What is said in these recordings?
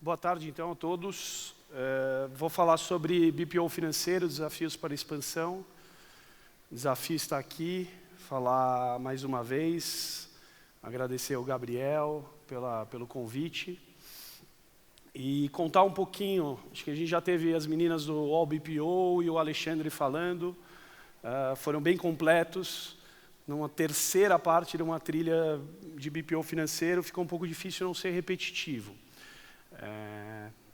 Boa tarde, então, a todos. Vou falar sobre BPO financeiro, desafios para expansão. O desafio está aqui, falar mais uma vez, agradecer ao Gabriel pelo convite e contar um pouquinho. Acho que a gente já teve as meninas do All BPO e o Alexandre falando, foram bem completos. Numa terceira parte de uma trilha de BPO financeiro, fica um pouco difícil não ser repetitivo.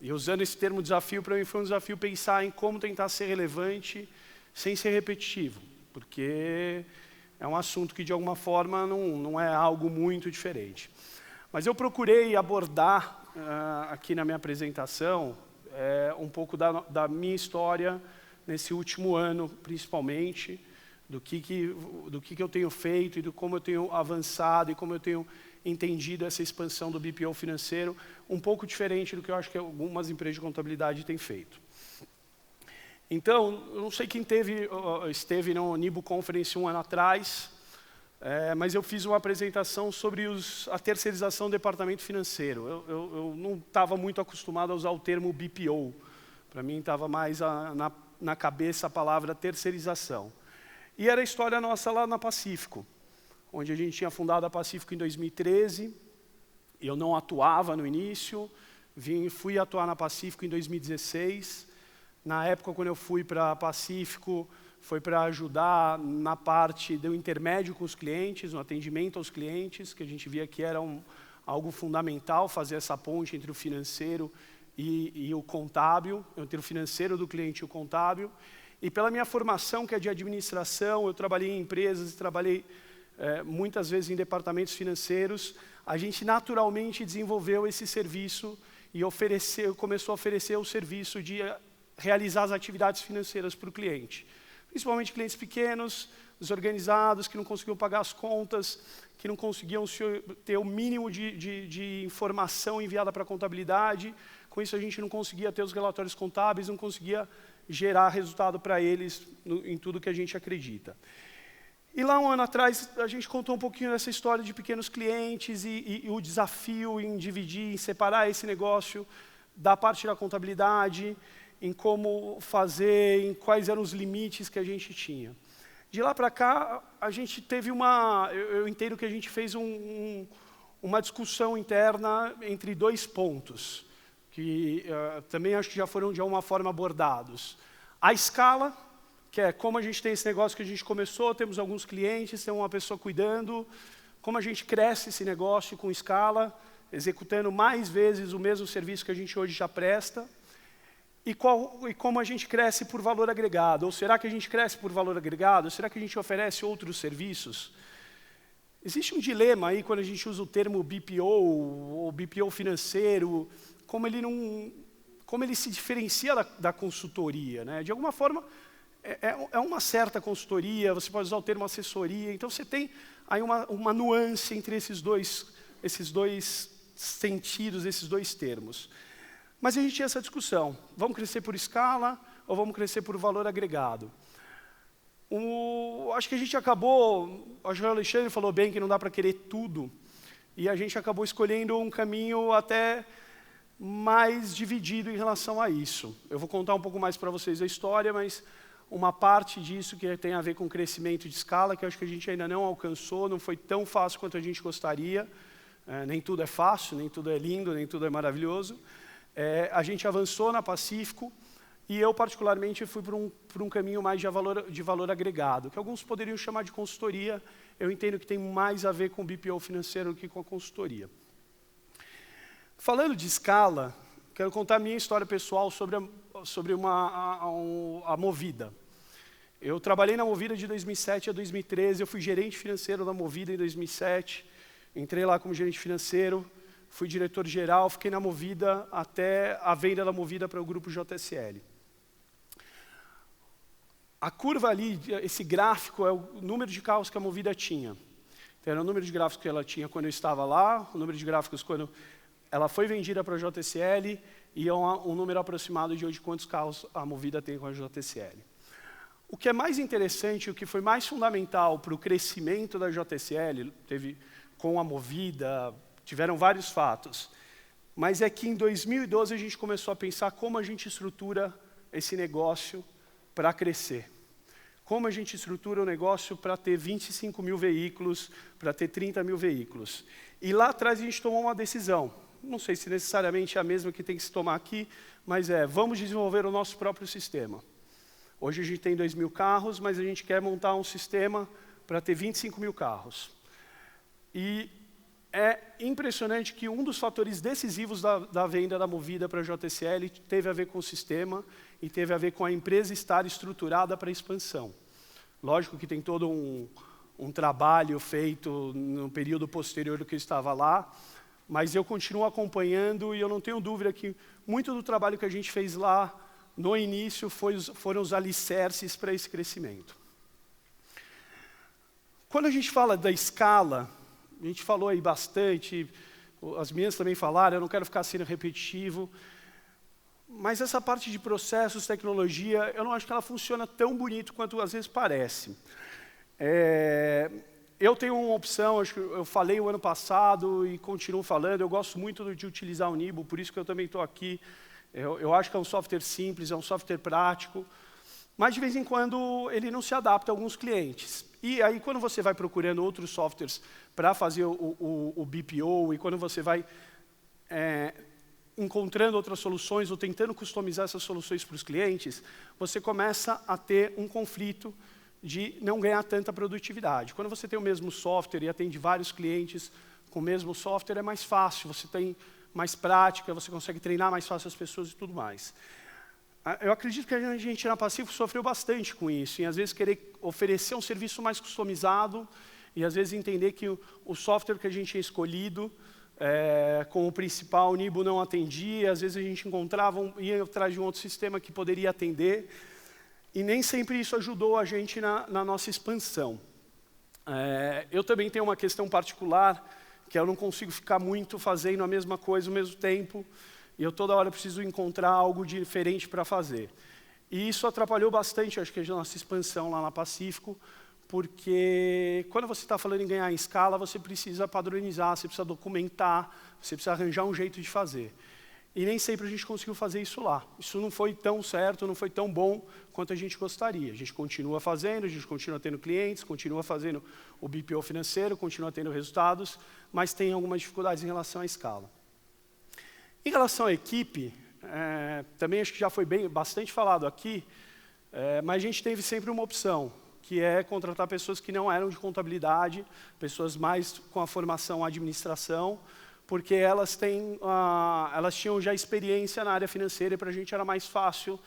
E usando esse termo desafio, para mim foi um desafio pensar em como tentar ser relevante sem ser repetitivo, porque é um assunto que de alguma forma não é algo muito diferente. Mas eu procurei abordar aqui na minha apresentação um pouco da minha história nesse último ano, principalmente, do que eu tenho feito e do como eu tenho avançado e como eu tenho entendido essa expansão do BPO financeiro, um pouco diferente do que eu acho que algumas empresas de contabilidade têm feito. Então, eu não sei quem esteve no Nibo Conference um ano atrás, mas eu fiz uma apresentação sobre a terceirização do departamento financeiro. Eu não estava muito acostumado a usar o termo BPO. Para mim, estava mais na cabeça a palavra terceirização. E era a história nossa lá na Pacífico, onde a gente tinha fundado a Pacífico em 2013, eu não atuava no início, fui atuar na Pacífico em 2016. Na época, quando eu fui para a Pacífico, foi para ajudar na parte do intermédio com os clientes, no atendimento aos clientes, que a gente via que era algo fundamental, fazer essa ponte entre o financeiro e o contábil, entre o financeiro do cliente e o contábil. E pela minha formação, que é de administração, eu trabalhei em empresas, trabalhei muitas vezes em departamentos financeiros, a gente naturalmente desenvolveu esse serviço e começou a oferecer o serviço de realizar as atividades financeiras para o cliente. Principalmente clientes pequenos, desorganizados, que não conseguiam pagar as contas, que não conseguiam ter o mínimo de informação enviada para a contabilidade. Com isso a gente não conseguia ter os relatórios contábeis, não conseguia gerar resultado para eles em tudo que a gente acredita. E lá um ano atrás, a gente contou um pouquinho dessa história de pequenos clientes e o desafio em dividir, em separar esse negócio da parte da contabilidade, em como fazer, em quais eram os limites que a gente tinha. De lá para cá, a gente teve eu entendo que a gente fez uma discussão interna entre dois pontos, que também acho que já foram de alguma forma abordados. A escala, que é como a gente tem esse negócio que a gente começou, temos alguns clientes, tem uma pessoa cuidando, como a gente cresce esse negócio com escala, executando mais vezes o mesmo serviço que a gente hoje já presta, e como a gente cresce por valor agregado. Ou será que a gente cresce por valor agregado? Ou será que a gente oferece outros serviços? Existe um dilema aí quando a gente usa o termo BPO, ou BPO financeiro, como ele se diferencia da consultoria, né? De alguma forma, é uma certa consultoria, você pode usar o termo assessoria, então você tem aí uma nuance entre esses dois sentidos, esses dois termos. Mas a gente tinha essa discussão, vamos crescer por escala ou vamos crescer por valor agregado? Acho que a gente acabou, acho que o Alexandre falou bem que não dá para querer tudo, e a gente acabou escolhendo um caminho até mais dividido em relação a isso. Eu vou contar um pouco mais para vocês a história, mas uma parte disso que tem a ver com crescimento de escala, que eu acho que a gente ainda não alcançou, não foi tão fácil quanto a gente gostaria. Nem tudo é fácil, nem tudo é lindo, nem tudo é maravilhoso. A gente avançou na Pacífico e eu, particularmente, fui por um caminho mais de valor agregado, que alguns poderiam chamar de consultoria. Eu entendo que tem mais a ver com o BPO financeiro do que com a consultoria. Falando de escala, quero contar a minha história pessoal sobre a Movida. Eu trabalhei na Movida de 2007 a 2013, eu fui gerente financeiro da Movida em 2007, entrei lá como gerente financeiro, fui diretor-geral, fiquei na Movida até a venda da Movida para o grupo JSL. A curva ali, esse gráfico, é o número de carros que a Movida tinha. Então, era o número de gráficos que ela tinha quando eu estava lá, o número de gráficos quando ela foi vendida para a JSL e é um número aproximado de hoje quantos carros a Movida tem com a JSL. O que é mais interessante, o que foi mais fundamental para o crescimento da JSL, teve com a Movida, tiveram vários fatos. Mas é que em 2012 a gente começou a pensar como a gente estrutura esse negócio para crescer. Como a gente estrutura o negócio para ter 25 mil veículos, para ter 30 mil veículos. E lá atrás a gente tomou uma decisão. Não sei se necessariamente é a mesma que tem que se tomar aqui, mas vamos desenvolver o nosso próprio sistema. Hoje a gente tem 2.000 carros, mas a gente quer montar um sistema para ter 25 mil carros. E é impressionante que um dos fatores decisivos da venda da Movida para a JSL teve a ver com o sistema e teve a ver com a empresa estar estruturada para a expansão. Lógico que tem todo um trabalho feito no período posterior do que eu estava lá, mas eu continuo acompanhando e eu não tenho dúvida que muito do trabalho que a gente fez lá no início foram os alicerces para esse crescimento. Quando a gente fala da escala, a gente falou aí bastante, as meninas também falaram, eu não quero ficar sendo repetitivo, mas essa parte de processos, tecnologia, eu não acho que ela funciona tão bonito quanto às vezes parece. Eu tenho uma opção, acho que eu falei o ano passado e continuo falando, eu gosto muito de utilizar o Nibo, por isso que eu também estou aqui. Eu acho que é um software simples, é um software prático, mas de vez em quando ele não se adapta a alguns clientes. E aí quando você vai procurando outros softwares para fazer o BPO e quando você vai encontrando outras soluções ou tentando customizar essas soluções para os clientes, você começa a ter um conflito de não ganhar tanta produtividade. Quando você tem o mesmo software e atende vários clientes com o mesmo software, é mais fácil, você tem mais prática, você consegue treinar mais fácil as pessoas e tudo mais. Eu acredito que a gente na Pacífico sofreu bastante com isso, em às vezes querer oferecer um serviço mais customizado e às vezes entender que o software que a gente tinha escolhido como principal, o Nibo não atendia, às vezes a gente encontrava, ia atrás de um outro sistema que poderia atender, e nem sempre isso ajudou a gente na nossa expansão. Eu também tenho uma questão particular, que eu não consigo ficar muito fazendo a mesma coisa ao mesmo tempo, e eu toda hora preciso encontrar algo diferente para fazer. E isso atrapalhou bastante, acho que a nossa expansão lá na Pacífico, porque quando você está falando em ganhar em escala, você precisa padronizar, você precisa documentar, você precisa arranjar um jeito de fazer. E nem sempre a gente conseguiu fazer isso lá. Isso não foi tão certo, não foi tão bom quanto a gente gostaria. A gente continua fazendo, a gente continua tendo clientes, continua fazendo o BPO financeiro, continua tendo resultados, mas tem algumas dificuldades em relação à escala. Em relação à equipe, também acho que já foi bastante falado aqui, mas a gente teve sempre uma opção, que é contratar pessoas que não eram de contabilidade, pessoas mais com a formação administração, porque elas tinham já experiência na área financeira e para a gente era mais fácil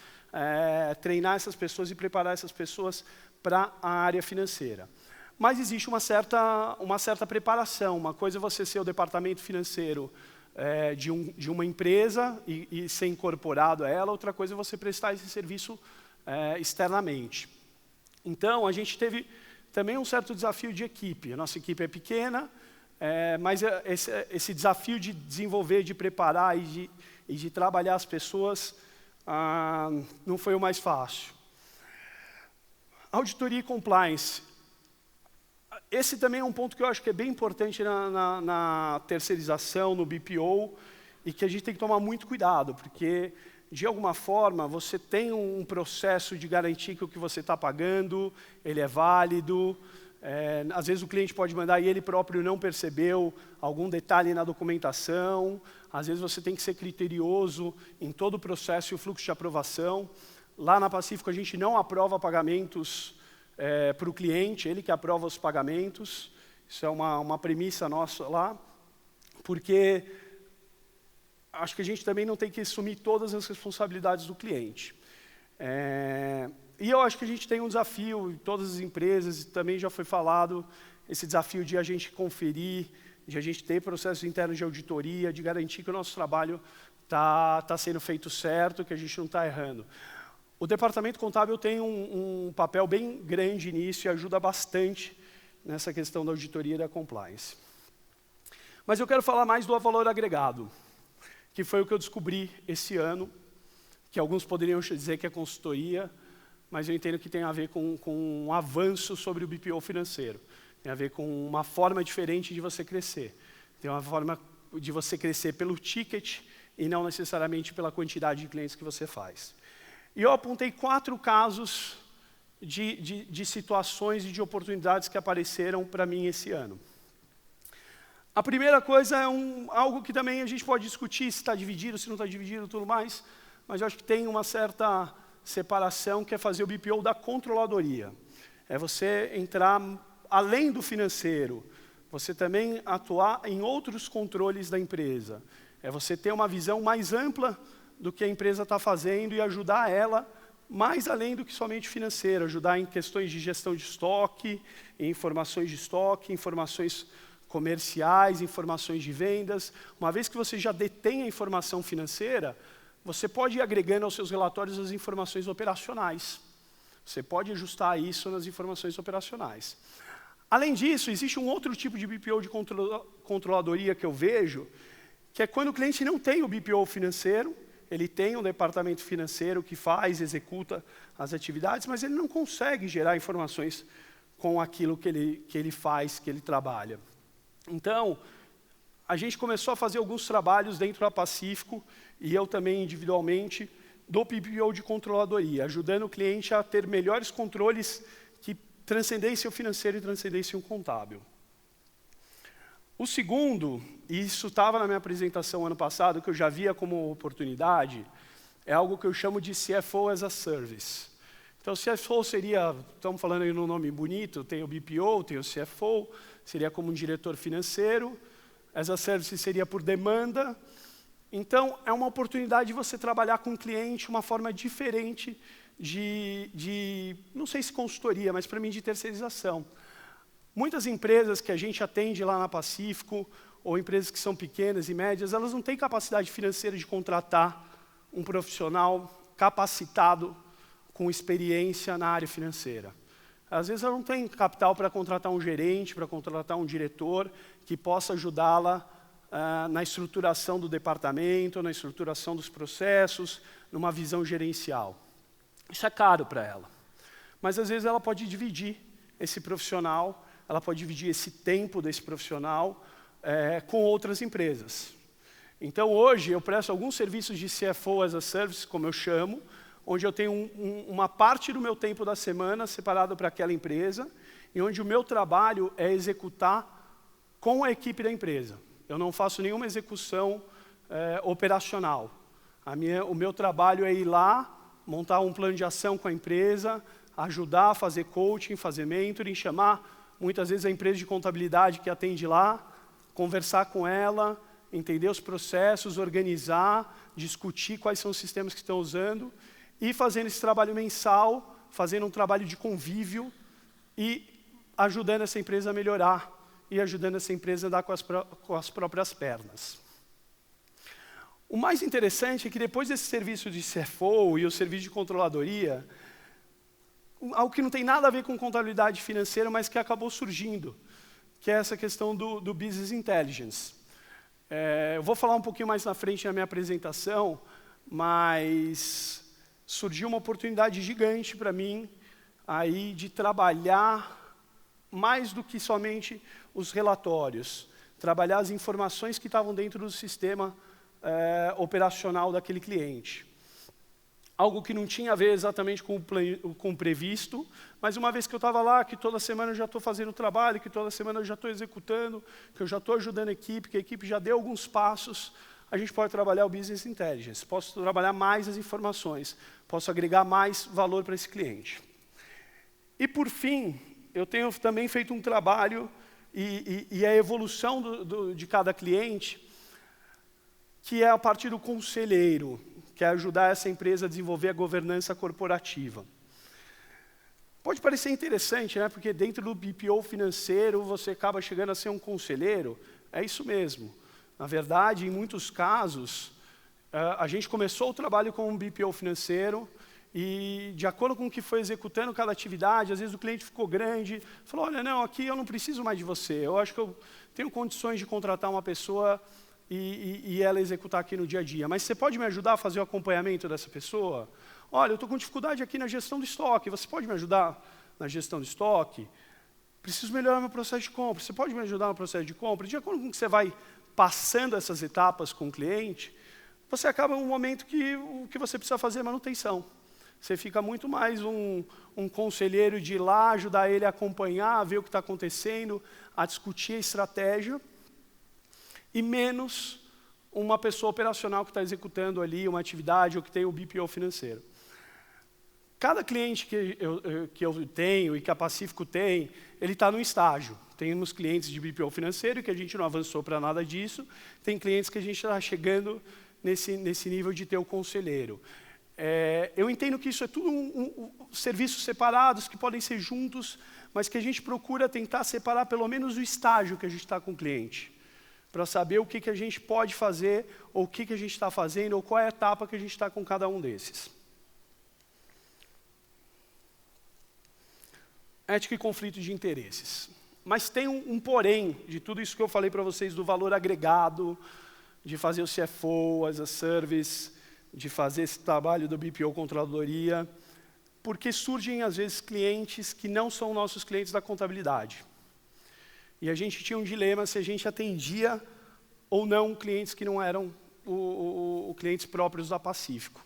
treinar essas pessoas e preparar essas pessoas para a área financeira. Mas existe uma certa preparação. Uma coisa é você ser o departamento financeiro de uma empresa e ser incorporado a ela, outra coisa é você prestar esse serviço externamente. Então, a gente teve também um certo desafio de equipe. A nossa equipe é pequena, mas esse desafio de desenvolver, de preparar e de trabalhar as pessoas não foi o mais fácil. Auditoria e compliance. Esse também é um ponto que eu acho que é bem importante na terceirização, no BPO, e que a gente tem que tomar muito cuidado, porque, de alguma forma, você tem um processo de garantir que o que você está pagando, ele é válido. Às vezes o cliente pode mandar e ele próprio não percebeu algum detalhe na documentação. Às vezes você tem que ser criterioso em todo o processo e o fluxo de aprovação. Lá na Pacífico a gente não aprova pagamentos para o cliente, ele que aprova os pagamentos. Isso é uma premissa nossa lá, porque acho que a gente também não tem que assumir todas as responsabilidades do cliente. E eu acho que a gente tem um desafio em todas as empresas, também já foi falado, esse desafio de a gente conferir, de a gente ter processos internos de auditoria, de garantir que o nosso trabalho está sendo feito certo, que a gente não está errando. O departamento contábil tem um papel bem grande nisso e ajuda bastante nessa questão da auditoria e da compliance. Mas eu quero falar mais do valor agregado, que foi o que eu descobri esse ano, que alguns poderiam dizer que é consultoria, mas eu entendo que tem a ver com um avanço sobre o BPO financeiro. Tem a ver com uma forma diferente de você crescer. Tem uma forma de você crescer pelo ticket e não necessariamente pela quantidade de clientes que você faz. E eu apontei 4 casos de situações e de oportunidades que apareceram para mim esse ano. A primeira coisa é algo que também a gente pode discutir, se está dividido, se não está dividido e tudo mais, mas eu acho que tem uma certa separação, que é fazer o BPO da controladoria. É você entrar além do financeiro, você também atuar em outros controles da empresa. É você ter uma visão mais ampla do que a empresa está fazendo e ajudar ela mais além do que somente financeiro, ajudar em questões de gestão de estoque, em informações de estoque, informações comerciais, informações de vendas. Uma vez que você já detém a informação financeira, você pode ir agregando aos seus relatórios as informações operacionais. Você pode ajustar isso nas informações operacionais. Além disso, existe um outro tipo de BPO de controladoria que eu vejo, que é quando o cliente não tem o BPO financeiro, ele tem um departamento financeiro que faz, executa as atividades, mas ele não consegue gerar informações com aquilo que ele faz, que ele trabalha. Então, a gente começou a fazer alguns trabalhos dentro da Pacífico, e eu também individualmente, do BPO de controladoria, ajudando o cliente a ter melhores controles que transcendessem o financeiro e transcendessem o contábil. O segundo, e isso estava na minha apresentação ano passado, que eu já via como oportunidade, é algo que eu chamo de CFO as a Service. Então, CFO seria, estamos falando aí num nome bonito, tem o BPO, tem o CFO, seria como um diretor financeiro, as a Service seria por demanda. Então, é uma oportunidade de você trabalhar com o cliente uma forma diferente não sei se consultoria, mas para mim de terceirização. Muitas empresas que a gente atende lá na Pacífico, ou empresas que são pequenas e médias, elas não têm capacidade financeira de contratar um profissional capacitado com experiência na área financeira. Às vezes ela não tem capital para contratar um gerente, para contratar um diretor que possa ajudá-la na estruturação do departamento, na estruturação dos processos, numa visão gerencial. Isso é caro para ela. Mas às vezes ela pode dividir esse profissional, ela pode dividir esse tempo desse profissional com outras empresas. Então hoje eu presto alguns serviços de CFO as a Service, como eu chamo, onde eu tenho uma parte do meu tempo da semana separado para aquela empresa, e onde o meu trabalho é executar com a equipe da empresa. Eu não faço nenhuma execução operacional. O meu trabalho é ir lá, montar um plano de ação com a empresa, ajudar a fazer coaching, fazer mentoring, chamar muitas vezes a empresa de contabilidade que atende lá, conversar com ela, entender os processos, organizar, discutir quais são os sistemas que estão usando, e fazendo esse trabalho mensal, fazendo um trabalho de convívio e ajudando essa empresa a melhorar e ajudando essa empresa a andar com as próprias pernas. O mais interessante é que depois desse serviço de CFO e o serviço de controladoria, algo que não tem nada a ver com contabilidade financeira, mas que acabou surgindo, que é essa questão do Business Intelligence. Eu vou falar um pouquinho mais na frente na minha apresentação, mas surgiu uma oportunidade gigante para mim aí de trabalhar mais do que somente os relatórios, trabalhar as informações que estavam dentro do sistema operacional daquele cliente. Algo que não tinha a ver exatamente com o previsto, mas uma vez que eu estava lá, que toda semana eu já estou fazendo o trabalho, que toda semana eu já estou executando, que eu já estou ajudando a equipe, que a equipe já deu alguns passos, a gente pode trabalhar o Business Intelligence, posso trabalhar mais as informações, posso agregar mais valor para esse cliente. E por fim, eu tenho também feito um trabalho e a evolução de cada cliente, que é a partir do conselheiro, que é ajudar essa empresa a desenvolver a governança corporativa. Pode parecer interessante, né? Porque dentro do BPO financeiro você acaba chegando a ser um conselheiro. É isso mesmo. Na verdade, em muitos casos, a gente começou o trabalho com um BPO financeiro e, de acordo com o que foi executando cada atividade, às vezes o cliente ficou grande, falou, olha, não, aqui eu não preciso mais de você, eu acho que eu tenho condições de contratar uma pessoa e ela executar aqui no dia a dia. Mas você pode me ajudar a fazer o acompanhamento dessa pessoa? Olha, eu estou com dificuldade aqui na gestão do estoque, você pode me ajudar na gestão do estoque? Preciso melhorar meu processo de compra, você pode me ajudar no processo de compra? De acordo com o que você vai passando essas etapas com o cliente, você acaba um momento que o que você precisa fazer é manutenção. Você fica muito mais um conselheiro de ir lá, ajudar ele a acompanhar, a ver o que está acontecendo, a discutir a estratégia, e menos uma pessoa operacional que está executando ali uma atividade ou que tem o BPO financeiro. Cada cliente que eu tenho e que a Pacífico tem, ele está num estágio. Temos clientes de BPO financeiro que a gente não avançou para nada disso, tem clientes que a gente está chegando nesse nível de ter o conselheiro. Eu entendo que isso é tudo serviços separados, que podem ser juntos, mas que a gente procura tentar separar pelo menos o estágio que a gente está com o cliente, para saber o que a gente pode fazer, ou o que a gente está fazendo, ou qual é a etapa que a gente está com cada um desses. Ética e conflito de interesses. Mas tem um porém de tudo isso que eu falei para vocês, do valor agregado, de fazer o CFO as a service, de fazer esse trabalho do BPO controladoria, porque surgem, às vezes, clientes que não são nossos clientes da contabilidade. E a gente tinha um dilema se a gente atendia ou não clientes que não eram clientes próprios da Pacífico.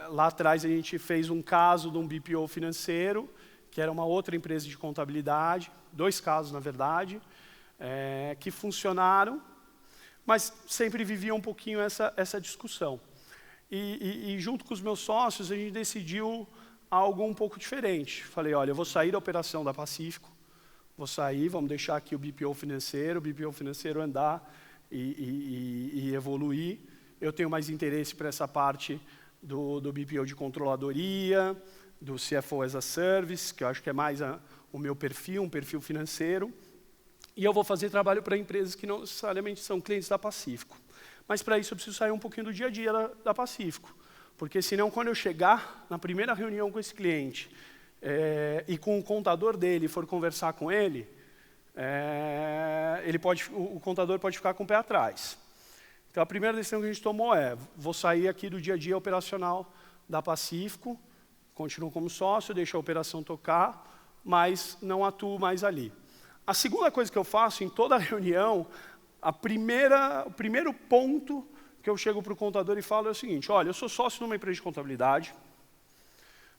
Lá atrás a gente fez um caso de um BPO financeiro, que era uma outra empresa de contabilidade, 2 casos na verdade, que funcionaram, mas sempre vivia um pouquinho essa discussão. E junto com os meus sócios a gente decidiu algo um pouco diferente. Falei, olha, eu vou sair da operação da Pacífico, vou sair, vamos deixar aqui o BPO financeiro andar e evoluir. Eu tenho mais interesse para essa parte do BPO de controladoria, do CFO as a Service, que eu acho que é mais o meu perfil, um perfil financeiro. E eu vou fazer trabalho para empresas que não necessariamente são clientes da Pacífico. Mas para isso eu preciso sair um pouquinho do dia a dia da Pacífico. Porque senão, quando eu chegar na primeira reunião com esse cliente e com o contador dele for conversar com ele, o contador pode ficar com o pé atrás. Então, a primeira decisão que a gente tomou vou sair aqui do dia a dia operacional da Pacífico, continuo como sócio, deixo a operação tocar, mas não atuo mais ali. A segunda coisa que eu faço em toda reunião, o primeiro ponto que eu chego para o contador e falo é o seguinte, olha, eu sou sócio numa empresa de contabilidade,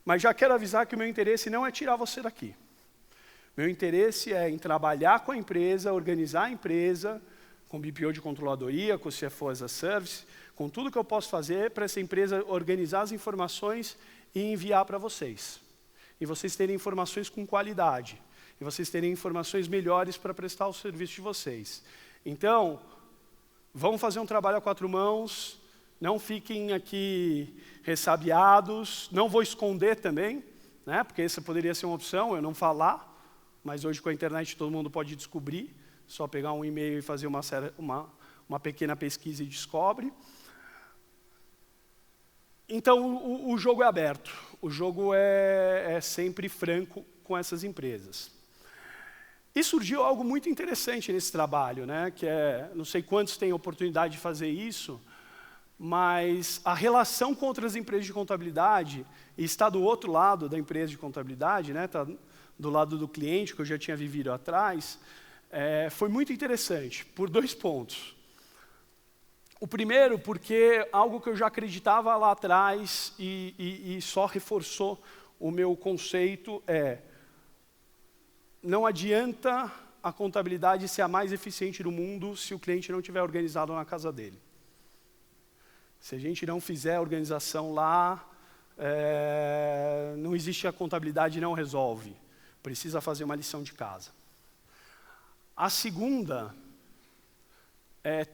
mas já quero avisar que o meu interesse não é tirar você daqui. Meu interesse é em trabalhar com a empresa, organizar a empresa, com BPO de controladoria, com o CFO as a Service, com tudo que eu posso fazer para essa empresa organizar as informações e enviar para vocês. E vocês terem informações com qualidade. E vocês terem informações melhores para prestar o serviço de vocês. Então, vamos fazer um trabalho a 4 mãos, não fiquem aqui ressabiados, não vou esconder também, né, porque essa poderia ser uma opção, eu não falar, mas hoje com a internet todo mundo pode descobrir, só pegar um e-mail e fazer uma pequena pesquisa e descobre. Então, o jogo é aberto, o jogo é sempre franco com essas empresas. E surgiu algo muito interessante nesse trabalho, né? Que não sei quantos têm oportunidade de fazer isso, mas a relação com outras empresas de contabilidade, e está do outro lado da empresa de contabilidade, né? Está do lado do cliente, que eu já tinha vivido atrás, foi muito interessante, por 2 pontos. O primeiro, porque algo que eu já acreditava lá atrás e só reforçou o meu conceito não adianta a contabilidade ser a mais eficiente do mundo se o cliente não estiver organizado na casa dele. Se a gente não fizer a organização lá, não existe a contabilidade, não resolve. Precisa fazer uma lição de casa. A segunda,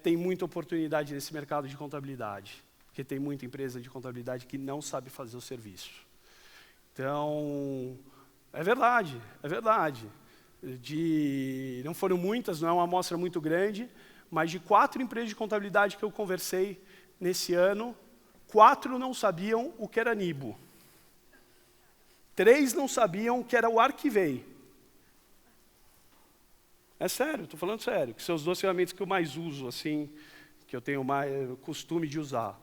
tem muita oportunidade nesse mercado de contabilidade, porque tem muita empresa de contabilidade que não sabe fazer o serviço. Então, é verdade. Não foram muitas, não é uma amostra muito grande, mas de 4 empresas de contabilidade que eu conversei nesse ano, 4 não sabiam o que era NIBO. 3 não sabiam o que era o Arquivei. É sério, estou falando sério, que são os 2 ferramentas que eu mais uso, assim, que eu tenho mais costume de usar.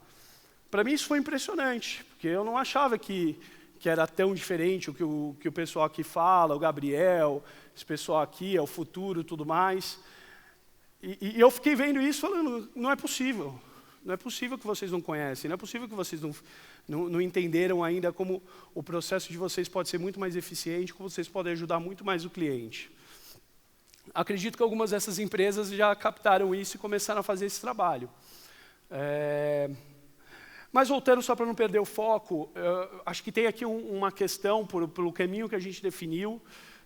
Para mim isso foi impressionante, porque eu não achava que era tão diferente o que o pessoal aqui fala, o Gabriel, esse pessoal aqui, o futuro e tudo mais. E eu fiquei vendo isso falando, não é possível. Não é possível que vocês não conhecem, não é possível que vocês não entenderam ainda como o processo de vocês pode ser muito mais eficiente, como vocês podem ajudar muito mais o cliente. Acredito que algumas dessas empresas já captaram isso e começaram a fazer esse trabalho. Mas voltando só para não perder o foco, acho que tem aqui uma questão, pelo caminho que a gente definiu,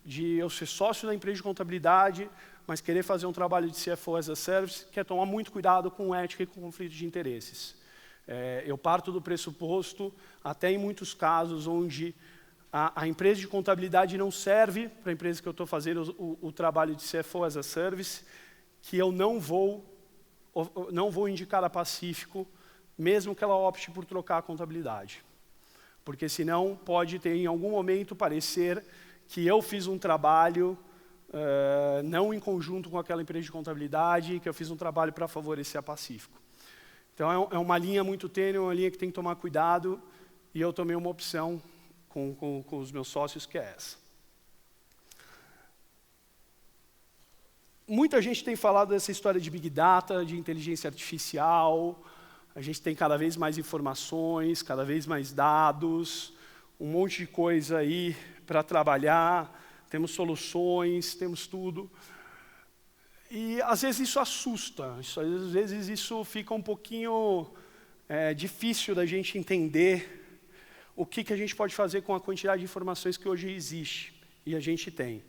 de eu ser sócio da empresa de contabilidade, mas querer fazer um trabalho de CFO as a Service, que é tomar muito cuidado com ética e com conflito de interesses. Eu parto do pressuposto, até em muitos casos, onde a empresa de contabilidade não serve para a empresa que eu estou fazendo o trabalho de CFO as a Service, que eu não vou indicar a Pacífico, mesmo que ela opte por trocar a contabilidade. Porque senão pode ter em algum momento parecer que eu fiz um trabalho não em conjunto com aquela empresa de contabilidade, que eu fiz um trabalho para favorecer a Pacífico. Então é uma linha muito tênue, uma linha que tem que tomar cuidado, e eu tomei uma opção com os meus sócios, que é essa. Muita gente tem falado dessa história de Big Data, de inteligência artificial, a gente tem cada vez mais informações, cada vez mais dados, um monte de coisa aí para trabalhar, temos soluções, temos tudo. E às vezes isso assusta, às vezes isso fica um pouquinho difícil da gente entender o que a gente pode fazer com a quantidade de informações que hoje existe e a gente tem.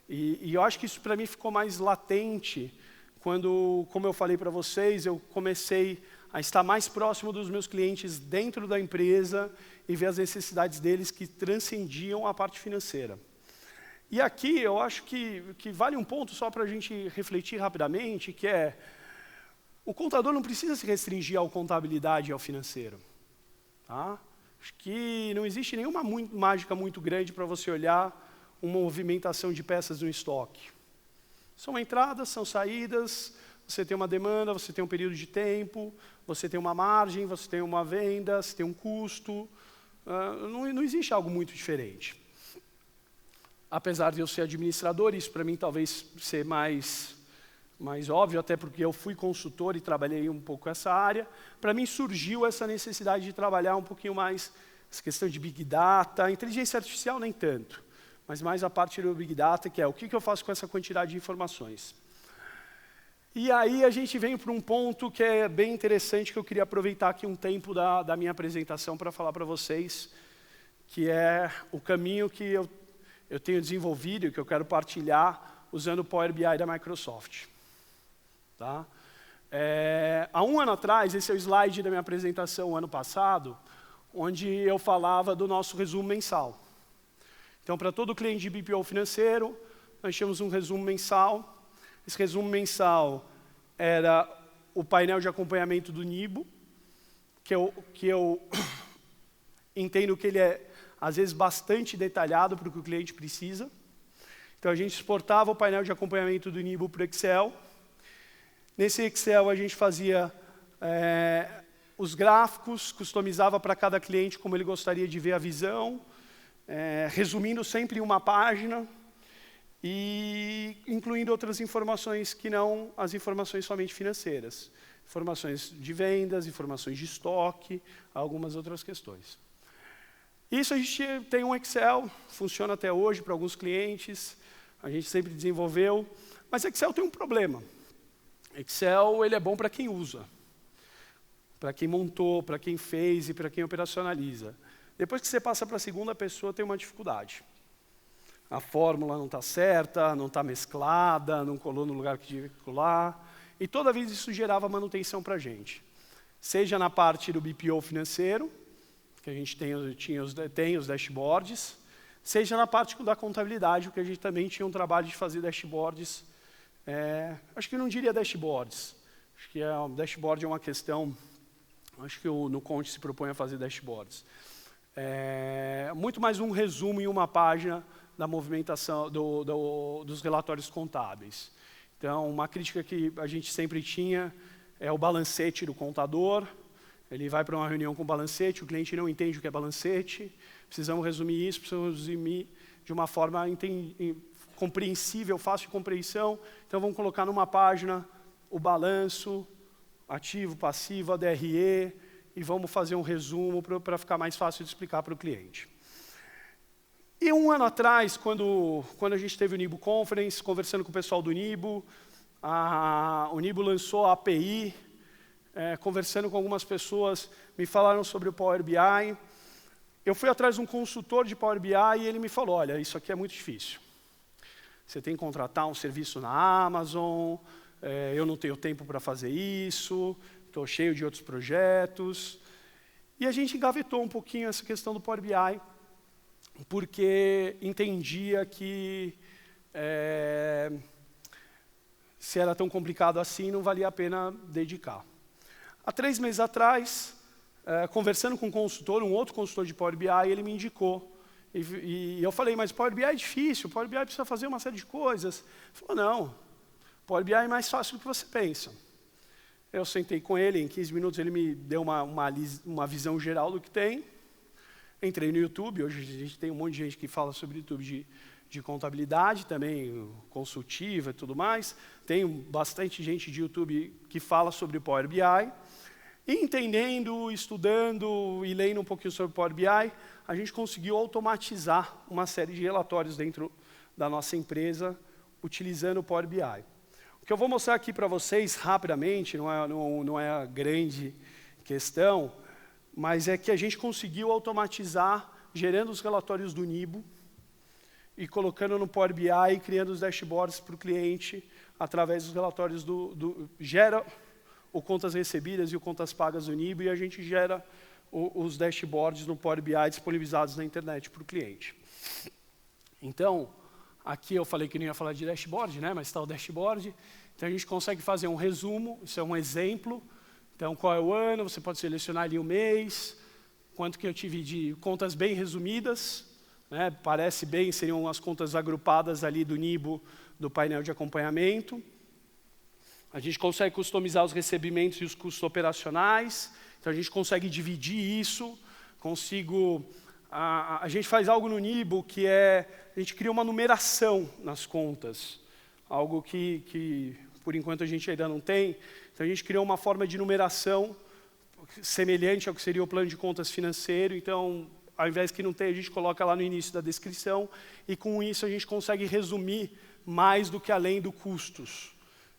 E eu acho que isso para mim ficou mais latente quando, como eu falei para vocês, eu comecei a estar mais próximo dos meus clientes dentro da empresa e ver as necessidades deles que transcendiam a parte financeira. E aqui eu acho que vale um ponto só para a gente refletir rapidamente, que é, o contador não precisa se restringir à contabilidade e ao financeiro. Tá? Acho que não existe nenhuma mágica muito grande para você olhar uma movimentação de peças no estoque. São entradas, são saídas, você tem uma demanda, você tem um período de tempo, você tem uma margem, você tem uma venda, você tem um custo. Não existe algo muito diferente. Apesar de eu ser administrador, isso para mim talvez ser mais óbvio, até porque eu fui consultor e trabalhei um pouco essa área, para mim surgiu essa necessidade de trabalhar um pouquinho mais essa questão de Big Data, inteligência artificial nem tanto, mas mais a parte do Big Data, que é o que eu faço com essa quantidade de informações. E aí a gente vem para um ponto que é bem interessante, que eu queria aproveitar aqui um tempo da minha apresentação para falar para vocês, que é o caminho que eu tenho desenvolvido e que eu quero partilhar usando o Power BI da Microsoft. Tá? Há um ano atrás, esse é o slide da minha apresentação ano passado, onde eu falava do nosso resumo mensal. Então, para todo cliente de BPO financeiro, nós tínhamos um resumo mensal. Esse resumo mensal era o painel de acompanhamento do NIBO, que eu entendo que ele é, às vezes, bastante detalhado para o que o cliente precisa. Então, a gente exportava o painel de acompanhamento do NIBO para o Excel. Nesse Excel, a gente fazia os gráficos, customizava para cada cliente como ele gostaria de ver a visão, resumindo sempre em uma página e incluindo outras informações que não as informações somente financeiras. Informações de vendas, informações de estoque, algumas outras questões. Isso a gente tem um Excel, funciona até hoje para alguns clientes, a gente sempre desenvolveu, mas Excel tem um problema. Excel ele é bom para quem usa, para quem montou, para quem fez e para quem operacionaliza. Depois que você passa para a segunda pessoa, tem uma dificuldade. A fórmula não está certa, não está mesclada, não colou no lugar que devia colar. E toda vez isso gerava manutenção para a gente. Seja na parte do BPO financeiro, que a gente tem os dashboards, seja na parte da contabilidade, porque a gente também tinha um trabalho de fazer dashboards. Acho que eu não diria dashboards. Acho que dashboard é uma questão, acho que no Conte se propõe a fazer dashboards. Muito mais um resumo em uma página da movimentação dos relatórios contábeis. Então, uma crítica que a gente sempre tinha é o balancete do contador. Ele vai para uma reunião com o balancete, o cliente não entende o que é balancete. Precisamos resumir isso, precisamos resumir de uma forma compreensível, fácil de compreensão. Então, vamos colocar numa página o balanço, ativo, passivo, ADRE, e vamos fazer um resumo para ficar mais fácil de explicar para o cliente. E um ano atrás, quando a gente teve o Nibo Conference, conversando com o pessoal do Nibo, o Nibo lançou a API, conversando com algumas pessoas, me falaram sobre o Power BI. Eu fui atrás de um consultor de Power BI e ele me falou, olha, isso aqui é muito difícil. Você tem que contratar um serviço na Amazon, eu não tenho tempo para fazer isso, estou cheio de outros projetos. E a gente engavetou um pouquinho essa questão do Power BI, porque entendia que se era tão complicado assim, não valia a pena dedicar. Há 3 meses atrás, conversando com um consultor, um outro consultor de Power BI, ele me indicou. E eu falei, mas Power BI é difícil, Power BI precisa fazer uma série de coisas. Ele falou, não, Power BI é mais fácil do que você pensa. Eu sentei com ele, em 15 minutos ele me deu uma visão geral do que tem. Entrei no YouTube, hoje a gente tem um monte de gente que fala sobre YouTube de contabilidade, também consultiva e tudo mais. Tem bastante gente de YouTube que fala sobre o Power BI. E entendendo, estudando e lendo um pouquinho sobre o Power BI, a gente conseguiu automatizar uma série de relatórios dentro da nossa empresa, utilizando o Power BI. O que eu vou mostrar aqui para vocês, rapidamente, não é a grande questão, mas é que a gente conseguiu automatizar, gerando os relatórios do Nibo, e colocando no Power BI e criando os dashboards para o cliente, através dos relatórios gera o contas recebidas e o contas pagas do Nibo, e a gente gera os dashboards no Power BI disponibilizados na internet para o cliente. Então, aqui eu falei que não ia falar de dashboard, né? Mas está o dashboard. Então a gente consegue fazer um resumo, isso é um exemplo. Então qual é o ano, você pode selecionar ali o mês, quanto que eu tive de contas bem resumidas, né? Parece bem, seriam as contas agrupadas ali do Nibo, do painel de acompanhamento. A gente consegue customizar os recebimentos e os custos operacionais. Então a gente consegue dividir isso, a gente faz algo no Nibo que a gente cria uma numeração nas contas, algo que por enquanto a gente ainda não tem. Então a gente criou uma forma de numeração semelhante ao que seria o plano de contas financeiro. Então, ao invés que não tem, a gente coloca lá no início da descrição, e com isso a gente consegue resumir mais do que além do custos.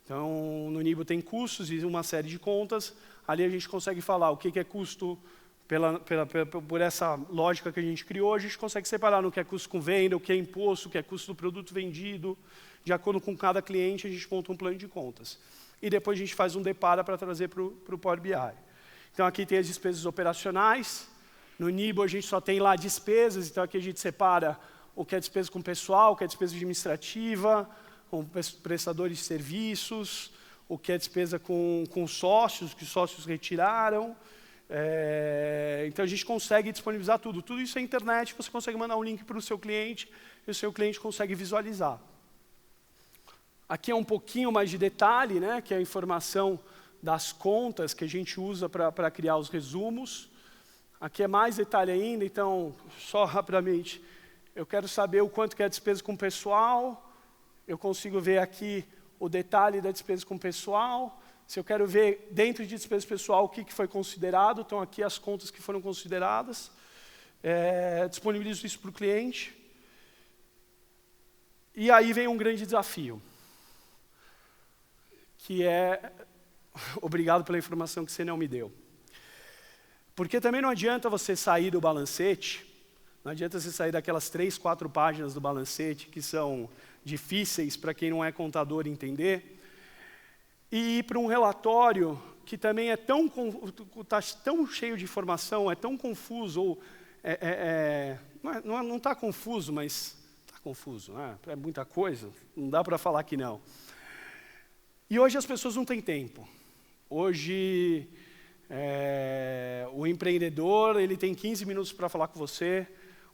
Então, no Nibo tem custos e uma série de contas. Ali a gente consegue falar o que é custo por essa lógica que a gente criou. A gente consegue separar no que é custo com venda, o que é imposto, o que é custo do produto vendido. De acordo com cada cliente, a gente monta um plano de contas. E depois a gente faz um depara para trazer para o Power BI. Então, aqui tem as despesas operacionais. No Nibo, a gente só tem lá despesas. Então, aqui a gente separa o que é despesa com pessoal, o que é despesa administrativa, com prestadores de serviços, o que é despesa com sócios, que os sócios retiraram. Então, a gente consegue disponibilizar tudo. Tudo isso é internet, você consegue mandar um link para o seu cliente, e o seu cliente consegue visualizar. Aqui é um pouquinho mais de detalhe, né, que é a informação das contas que a gente usa para criar os resumos. Aqui é mais detalhe ainda, então, só rapidamente, eu quero saber o quanto que é a despesa com pessoal. Eu consigo ver aqui o detalhe da despesa com pessoal. Se eu quero ver dentro de despesa pessoal o que foi considerado, então aqui as contas que foram consideradas. Disponibilizo isso para o cliente. E aí vem um grande desafio, que é, obrigado pela informação que você não me deu. Porque também não adianta você sair do balancete, não adianta você sair daquelas 3, 4 páginas do balancete que são difíceis para quem não é contador entender, e ir para um relatório que também está tão cheio de informação, é tão confuso, ou não está confuso, mas está confuso, né? É muita coisa, não dá para falar que não. E hoje as pessoas não têm tempo. Hoje o empreendedor, ele tem 15 minutos para falar com você,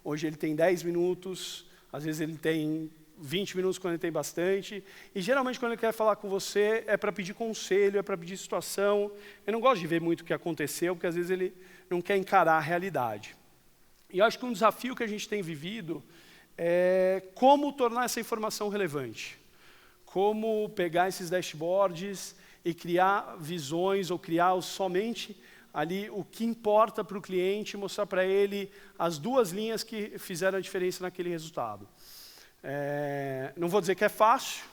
hoje ele tem 10 minutos, às vezes ele tem 20 minutos quando ele tem bastante, e geralmente quando ele quer falar com você é para pedir conselho, é para pedir situação. Eu não gosto de ver muito o que aconteceu, porque às vezes ele não quer encarar a realidade. E eu acho que um desafio que a gente tem vivido é como tornar essa informação relevante. Como pegar esses dashboards e criar visões ou criar somente ali o que importa para o cliente, mostrar para ele as duas linhas que fizeram a diferença naquele resultado. Não vou dizer que é fácil,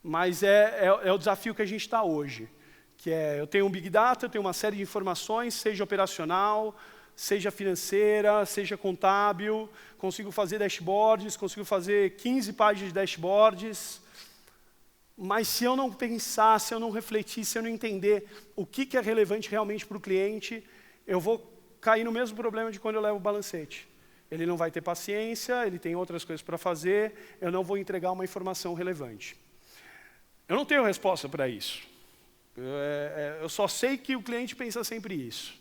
mas é o desafio que a gente está hoje. Que eu tenho um Big Data, eu tenho uma série de informações, seja operacional, seja financeira, seja contábil, consigo fazer dashboards, consigo fazer 15 páginas de dashboards, mas se eu não pensar, se eu não refletir, se eu não entender o que é relevante realmente para o cliente, eu vou cair no mesmo problema de quando eu levo o balancete. Ele não vai ter paciência, ele tem outras coisas para fazer, eu não vou entregar uma informação relevante. Eu não tenho resposta para isso. Eu só sei que o cliente pensa sempre isso.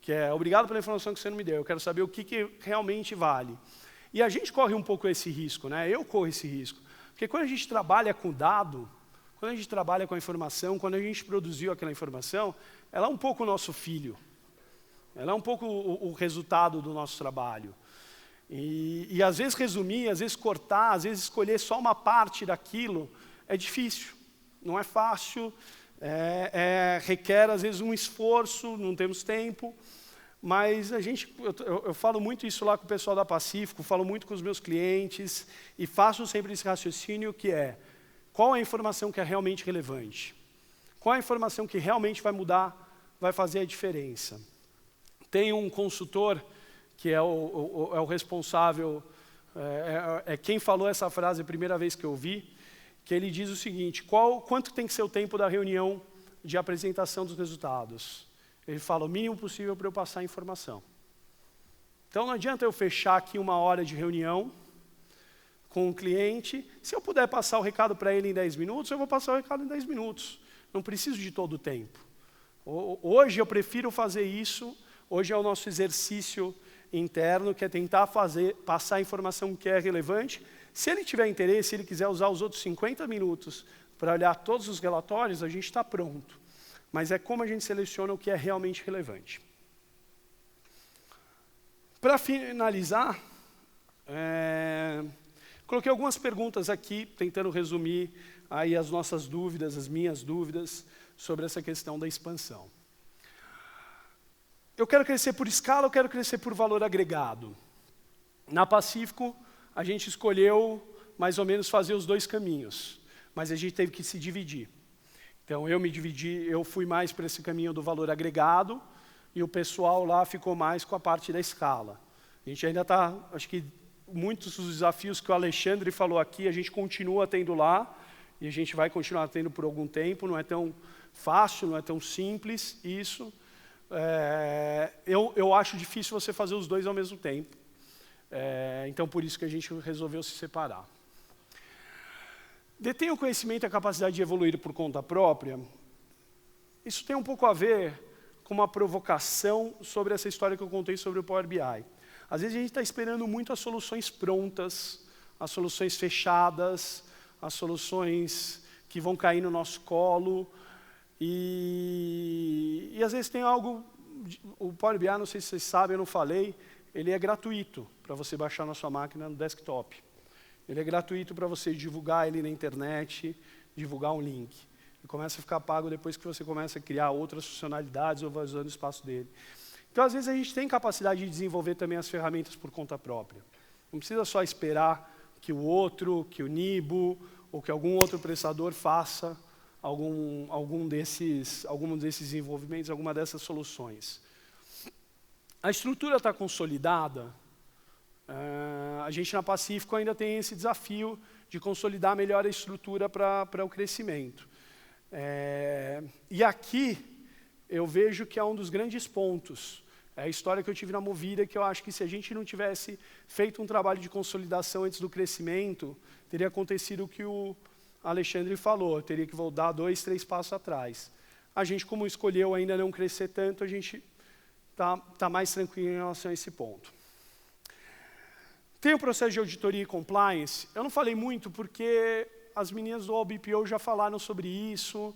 Que é, obrigado pela informação que você não me deu, eu quero saber o que realmente vale. E a gente corre um pouco esse risco, né? Eu corro esse risco. Porque quando a gente trabalha com dado, quando a gente trabalha com a informação, quando a gente produziu aquela informação, ela é um pouco o nosso filho. Ela é um pouco o resultado do nosso trabalho. E às vezes resumir, às vezes cortar, às vezes escolher só uma parte daquilo, é difícil. Não é fácil, requer às vezes um esforço, não temos tempo. Mas eu falo muito isso lá com o pessoal da Pacífico, falo muito com os meus clientes e faço sempre esse raciocínio que é: qual é a informação que é realmente relevante? Qual é a informação que realmente vai mudar, vai fazer a diferença? Tem um consultor que é o responsável, quem falou essa frase a primeira vez que eu ouvi, que ele diz o seguinte: quanto tem que ser o tempo da reunião de apresentação dos resultados? Ele fala, o mínimo possível para eu passar a informação. Então não adianta eu fechar aqui 1 hora de reunião com o cliente. Se eu puder passar o recado para ele em 10 minutos, eu vou passar o recado em 10 minutos. Não preciso de todo o tempo. Hoje eu prefiro fazer isso, hoje é o nosso exercício interno, que é tentar passar a informação que é relevante. Se ele tiver interesse, se ele quiser usar os outros 50 minutos para olhar todos os relatórios, a gente está pronto. Mas é como a gente seleciona o que é realmente relevante. Para finalizar, coloquei algumas perguntas aqui, tentando resumir aí as nossas dúvidas, as minhas dúvidas, sobre essa questão da expansão. Eu quero crescer por escala, eu quero crescer por valor agregado. Na Pacífico, a gente escolheu mais ou menos fazer os 2 caminhos, mas a gente teve que se dividir. Então eu me dividi, eu fui mais para esse caminho do valor agregado e o pessoal lá ficou mais com a parte da escala. A gente ainda está, acho que muitos dos desafios que o Alexandre falou aqui, a gente continua tendo lá e a gente vai continuar tendo por algum tempo, não é tão fácil, não é tão simples isso. Eu acho difícil você fazer os 2 ao mesmo tempo. Então por isso que a gente resolveu se separar. Detém o conhecimento e a capacidade de evoluir por conta própria. Isso tem um pouco a ver com uma provocação sobre essa história que eu contei sobre o Power BI. Às vezes a gente está esperando muito as soluções prontas, as soluções fechadas, as soluções que vão cair no nosso colo. E às vezes tem algo, o Power BI, não sei se vocês sabem, eu não falei, ele é gratuito para você baixar na sua máquina no desktop. Ele é gratuito para você divulgar ele na internet, divulgar um link. Ele começa a ficar pago depois que você começa a criar outras funcionalidades ou vai usando o espaço dele. Então, às vezes, a gente tem capacidade de desenvolver também as ferramentas por conta própria. Não precisa só esperar que o outro, que o Nibo, ou que algum outro prestador faça algum desses desenvolvimentos, alguma dessas soluções. A estrutura está consolidada. A gente na Pacífico ainda tem esse desafio de consolidar melhor a estrutura para o crescimento. E aqui eu vejo que é um dos grandes pontos. É a história que eu tive na Movida, que eu acho que se a gente não tivesse feito um trabalho de consolidação antes do crescimento, teria acontecido o que o Alexandre falou, teria que voltar 2, 3 passos atrás. A gente, como escolheu ainda não crescer tanto, a gente está mais tranquilo em relação a esse ponto. Tem o processo de auditoria e compliance. Eu não falei muito porque as meninas do AllBPO já falaram sobre isso.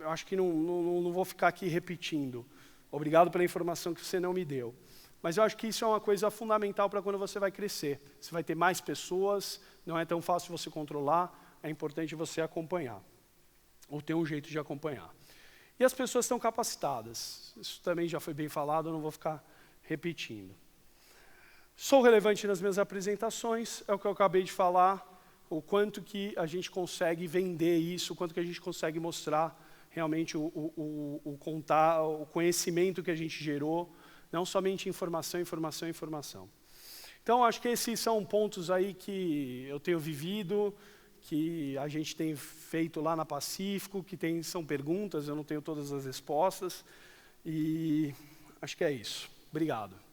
Eu acho que não vou ficar aqui repetindo. Obrigado pela informação que você não me deu. Mas eu acho que isso é uma coisa fundamental para quando você vai crescer. Você vai ter mais pessoas, não é tão fácil você controlar, é importante você acompanhar. ou tem um jeito de acompanhar. E as pessoas estão capacitadas. Isso também já foi bem falado, eu não vou ficar repetindo. Sou relevante nas minhas apresentações, é o que eu acabei de falar, o quanto que a gente consegue vender isso, o quanto que a gente consegue mostrar realmente o conhecimento que a gente gerou, não somente informação, informação, informação. Então, acho que esses são pontos aí que eu tenho vivido, que a gente tem feito lá na Pacífico, que são perguntas, eu não tenho todas as respostas, e acho que é isso. Obrigado.